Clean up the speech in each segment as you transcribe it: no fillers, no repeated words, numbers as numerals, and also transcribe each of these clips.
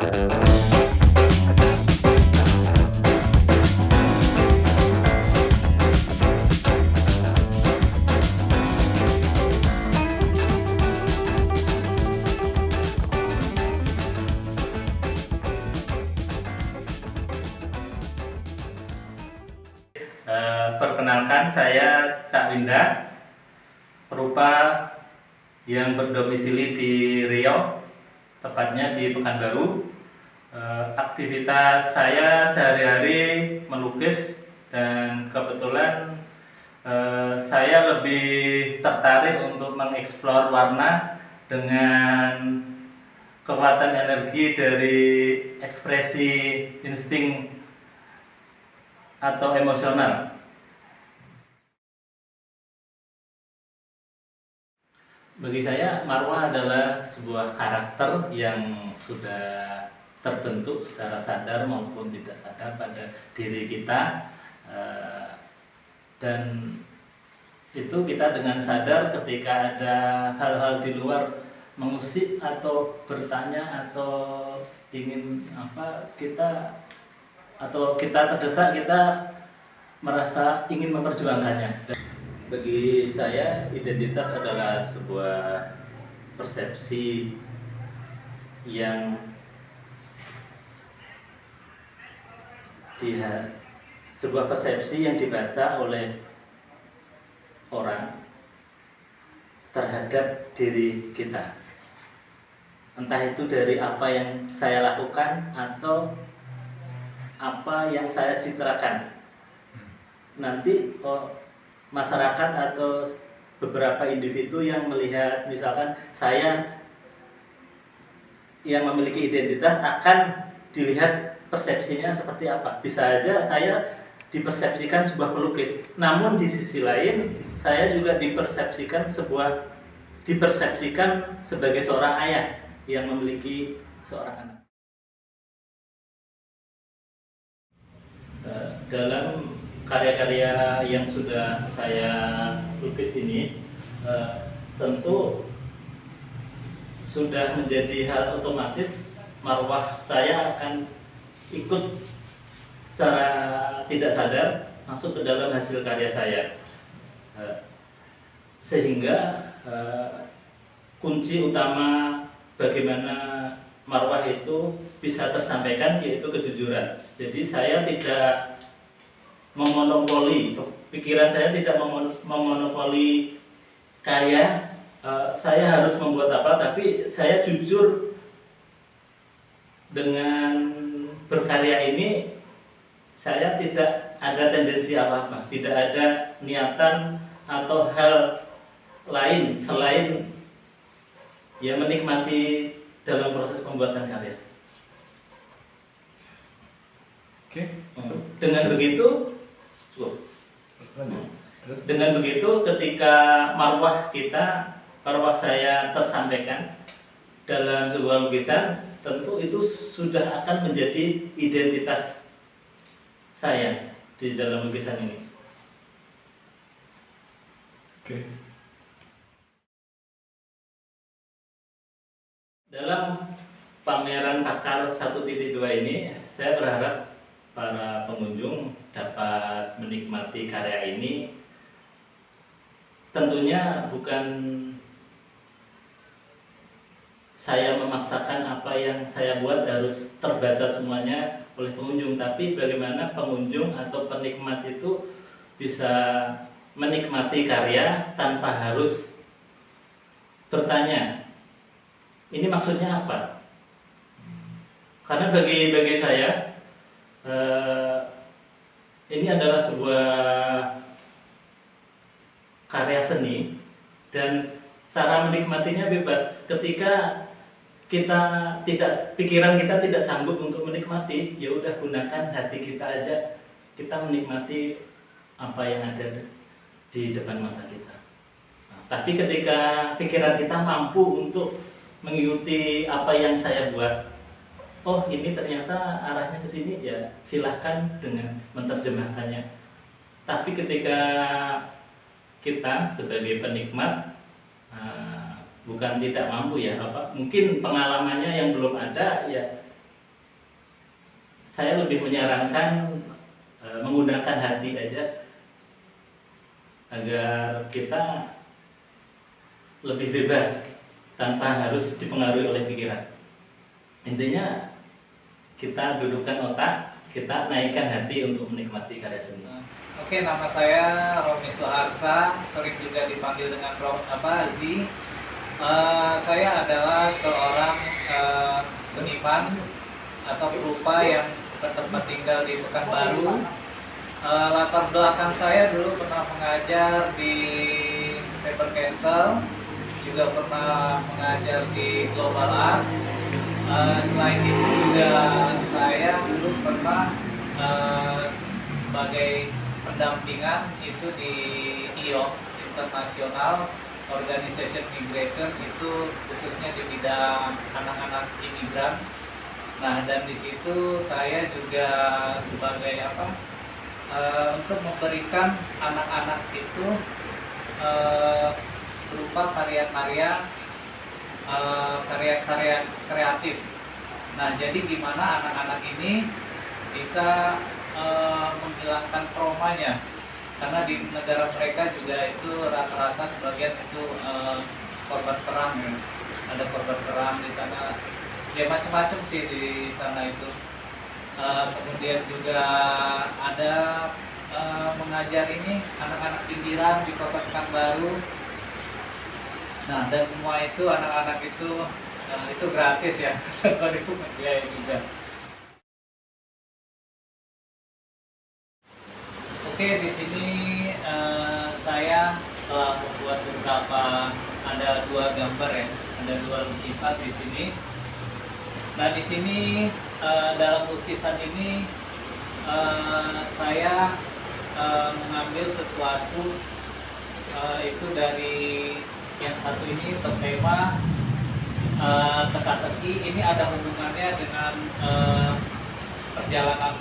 Perkenalkan, saya Cak Winda, perupa yang berdomisili di Riau, tepatnya di Pekanbaru. Aktivitas saya sehari-hari melukis, dan kebetulan saya lebih tertarik untuk mengeksplor warna dengan kekuatan energi dari ekspresi insting atau emosional. Bagi saya, marwah adalah sebuah karakter yang sudah terbentuk secara sadar maupun tidak sadar pada diri kita, dan itu kita dengan sadar ketika ada hal-hal di luar mengusik atau bertanya atau ingin kita terdesak, kita merasa ingin memperjuangkannya. Bagi saya, identitas adalah sebuah persepsi yang dibaca oleh orang terhadap diri kita. Entah itu dari apa yang saya lakukan atau apa yang saya citrakan. Nanti masyarakat atau beberapa individu yang melihat, misalkan saya yang memiliki identitas, akan dilihat persepsinya seperti apa. Bisa aja saya dipersepsikan sebuah pelukis, namun di sisi lain saya juga dipersepsikan sebagai seorang ayah yang memiliki seorang anak. Dalam karya-karya yang sudah saya lukis ini, tentu sudah menjadi hal otomatis marwah saya akan ikut secara tidak sadar masuk ke dalam hasil karya saya, sehingga kunci utama bagaimana marwah itu bisa tersampaikan yaitu kejujuran. Jadi saya tidak memonopoli, pikiran saya tidak memonopoli karya. Saya harus membuat apa, tapi saya jujur dengan berkarya ini. Saya tidak ada tendensi apa-apa, tidak ada niatan atau hal lain selain ya menikmati dalam proses pembuatan karya. Oke. Dengan begitu, ketika marwah saya tersampaikan dalam sebuah lukisan, tentu itu sudah akan menjadi identitas saya di dalam lukisan ini. Oke. Dalam pameran Pakar 1.2 ini, saya berharap para pengunjung dapat menikmati karya ini. Tentunya bukan saya memaksakan apa yang saya buat harus terbaca semuanya oleh pengunjung, tapi bagaimana pengunjung atau penikmat itu bisa menikmati karya tanpa harus bertanya, ini maksudnya apa? Karena bagi saya ini adalah sebuah karya seni, dan cara menikmatinya bebas. Ketika pikiran kita tidak sanggup untuk menikmati, ya udah, gunakan hati kita aja, kita menikmati apa yang ada di depan mata kita. Tapi ketika pikiran kita mampu untuk mengikuti apa yang saya buat, oh ini ternyata arahnya ke sini, ya silahkan dengan menerjemahkannya. Tapi ketika kita sebagai penikmat bukan tidak mampu, ya mungkin pengalamannya yang belum ada, ya saya lebih menyarankan menggunakan hati aja agar kita lebih bebas tanpa harus dipengaruhi oleh pikiran. Intinya kita dudukkan otak, kita naikkan hati untuk menikmati karya seni. Oke, nama saya Romi Soeharsa, sering juga dipanggil dengan Zi. Saya adalah seorang seniman atau perupa yang bertempat tinggal di Pekanbaru. Latar belakang saya dulu pernah mengajar di Faber-Castell, juga pernah mengajar di Global Art. Selain itu juga saya dulu pernah sebagai pendampingan itu di IOM, International Organization Migration, itu khususnya di bidang anak-anak imigran. Nah, dan di situ saya juga sebagai untuk memberikan anak-anak itu berupa karya-karya kreatif. Nah, jadi gimana anak-anak ini bisa menghilangkan traumanya, karena di negara mereka juga itu rata-rata sebagian itu korban perang ya. Ada korban perang di sana, ya macam-macam sih di sana itu. Kemudian juga ada mengajar ini anak-anak pinggiran di Kota Pekanbaru. Nah, dan semua itu anak-anak itu gratis ya, tanpa dipungut biaya juga. Oke, di sini saya telah membuat ada 2 gambar ya, ada 2 lukisan di sini. Nah, di sini dalam lukisan ini saya mengambil sesuatu itu dari yang satu ini bertema teka-teki. Ini ada hubungannya dengan perjalanan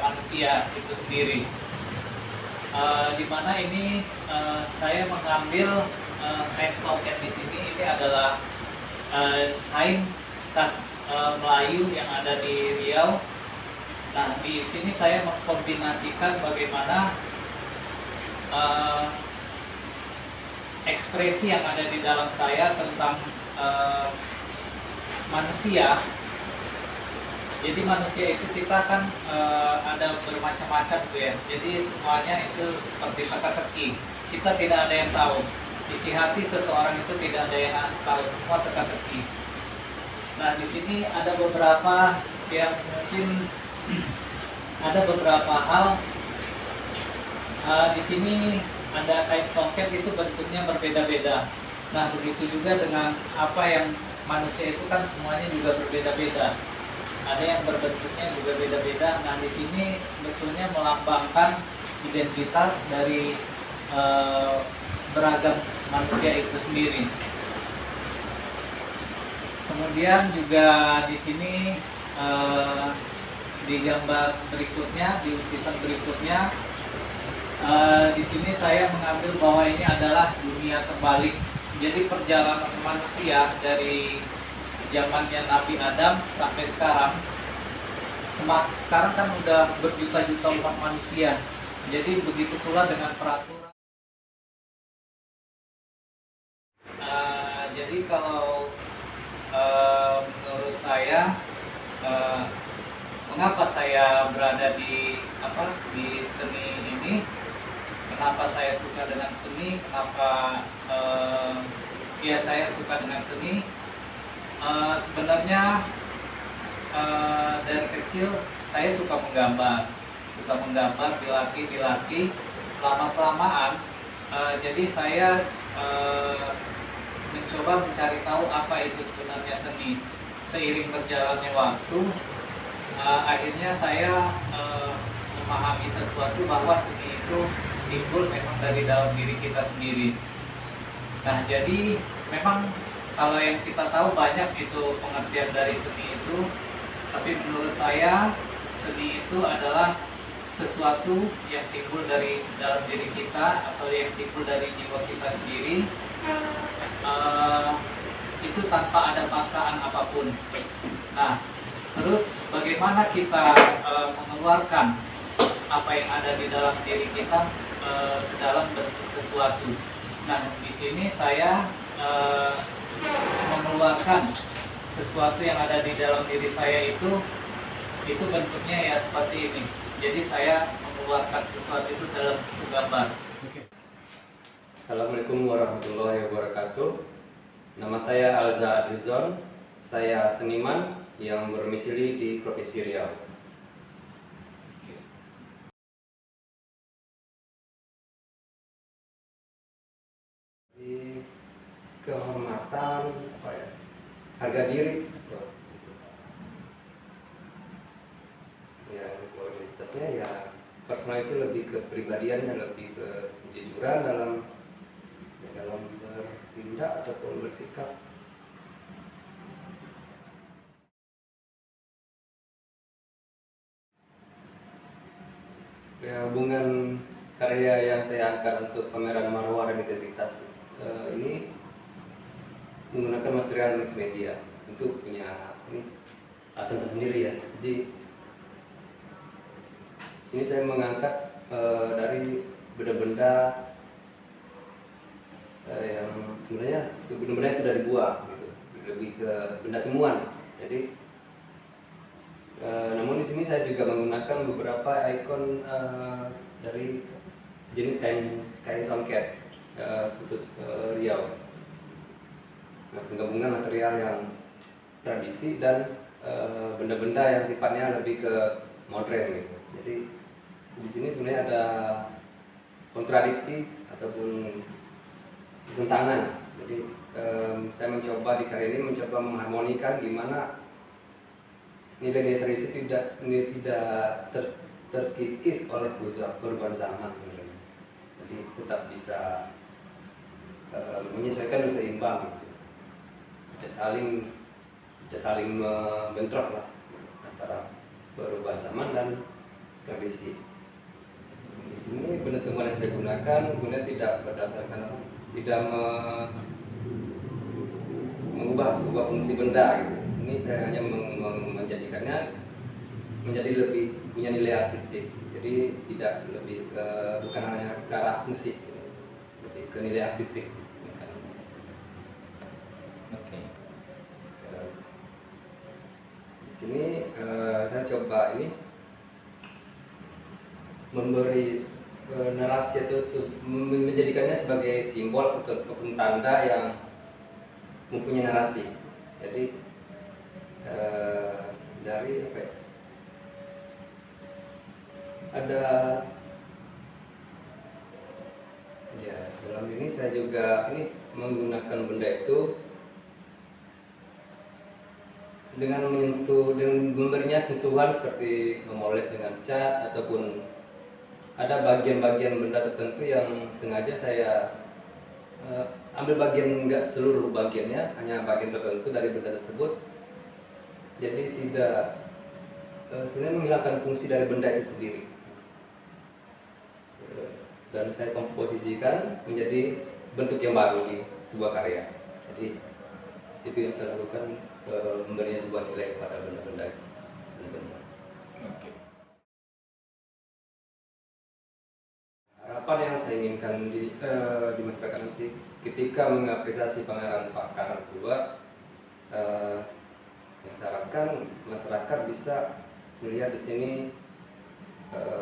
manusia itu sendiri. Di mana ini saya mengambil kain soket di sini. Ini adalah kain khas Melayu yang ada di Riau. Nah, di sini saya mengkombinasikan bagaimana ekspresi yang ada di dalam saya tentang manusia. Jadi manusia itu kita kan ada bermacam-macam tuh ya. Jadi semuanya itu seperti teka-teki. Kita tidak ada yang tahu. Isi hati seseorang itu tidak ada yang tahu, semua teka-teki. Nah, di sini ada beberapa yang mungkin ada beberapa hal. Di sini ada kain songket, itu bentuknya berbeda-beda. Nah, begitu juga dengan apa yang manusia itu kan semuanya juga berbeda-beda. Ada yang berbentuknya juga beda-beda. Nah, di sini sebetulnya melambangkan identitas dari beragam manusia itu sendiri. Kemudian juga di sini di gambar berikutnya, di lukisan berikutnya, di sini saya mengambil bahwa ini adalah dunia terbalik. Jadi perjalanan manusia dari zamannya Nabi Adam sampai sekarang kan udah berjuta-juta umat manusia. Jadi begitu pula dengan peraturan. Jadi kalau menurut saya, mengapa saya berada di seni ini, kenapa saya suka dengan seni, kenapa saya suka dengan seni. Sebenarnya dari kecil saya suka menggambar dilatih lama-kelamaan. Jadi saya mencoba mencari tahu apa itu sebenarnya seni. Seiring berjalannya waktu, akhirnya saya memahami sesuatu bahwa seni itu timbul memang dari dalam diri kita sendiri. Nah, jadi memang kalau yang kita tahu banyak itu pengertian dari seni itu, tapi menurut saya seni itu adalah sesuatu yang timbul dari dalam diri kita atau yang timbul dari jiwa kita sendiri, itu tanpa ada paksaan apapun. Nah, terus bagaimana bagaimana kita mengeluarkan apa yang ada di dalam diri kita ke dalam bentuk sesuatu. Nah, di sini saya mengeluarkan sesuatu yang ada di dalam diri saya itu bentuknya ya seperti ini. Jadi saya mengeluarkan sesuatu itu dalam bentuk gambar. Assalamualaikum warahmatullahi wabarakatuh. Nama saya Alza Adrizon. Saya seniman yang berdomisili di Provinsi Riau. Di kehormatan, harga diri, yang kualitasnya ya personal itu lebih ke pribadiannya, lebih ke kejujuran dalam bertindak ataupun bersikap. Ya, hubungan karya yang saya angkat untuk pameran Marwah dan Identitas ini menggunakan material mixed media. Tentu punya ini alasan tersendiri ya. Jadi sini saya mengangkat dari benda-benda yang sebenarnya benda-benda sudah dibuang gitu, lebih ke benda temuan. Jadi namun di sini saya juga menggunakan beberapa ikon dari jenis kain songket khusus Riau. Nah, penggabungan material yang tradisi dan benda-benda yang sifatnya lebih ke modern gitu. Jadi di sini sebenarnya ada kontradiksi ataupun tentangan. Jadi saya mencoba di karya ini mencoba mengharmonikan gimana nilai-nilai tradisi tidak terkikis oleh perubahan zaman sebenarnya. Jadi tetap bisa menyesuaikan dan seimbang, gitu. Tidak saling bentrok lah antara perubahan zaman dan tradisi. Di sini benda temuan yang saya gunakan kemudian tidak berdasarkan mengubah sebuah fungsi benda gitu. Di sini saya hanya menjadikannya menjadi lebih punya nilai artistik. Jadi tidak lebih ke, bukan hanya ke arah fungsi, lebih ke nilai artistik. Oke. Di sini saya coba ini memberi narasi atau menjadikannya sebagai simbol ataupun tanda yang mempunyai narasi. Jadi dari apa ya? Ada ya, dalam ini saya juga ini menggunakan benda itu dengan menyentuh dan memberinya sentuhan seperti memoles dengan cat ataupun ada bagian-bagian benda tertentu yang sengaja saya ambil bagian, enggak seluruh bagiannya, hanya bagian tertentu dari benda tersebut. Jadi tidak sebenarnya menghilangkan fungsi dari benda itu sendiri. Dan saya komposisikan menjadi bentuk yang baru di sebuah karya. Jadi itu yang saya lakukan, memberinya sebuah nilai kepada benda-benda itu. Harapan yang saya inginkan di masyarakat nanti ketika mengapresiasi pameran Pak Karang II, yang saya harapkan masyarakat bisa melihat di sini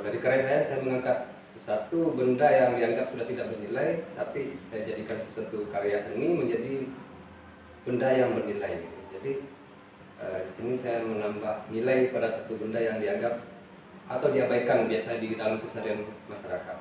dari karya saya mengangkat sesuatu benda yang dianggap sudah tidak bernilai, tapi saya jadikan suatu karya seni menjadi benda yang bernilai. Jadi di sini saya menambah nilai pada satu benda yang dianggap atau diabaikan biasa di dalam keseharian masyarakat.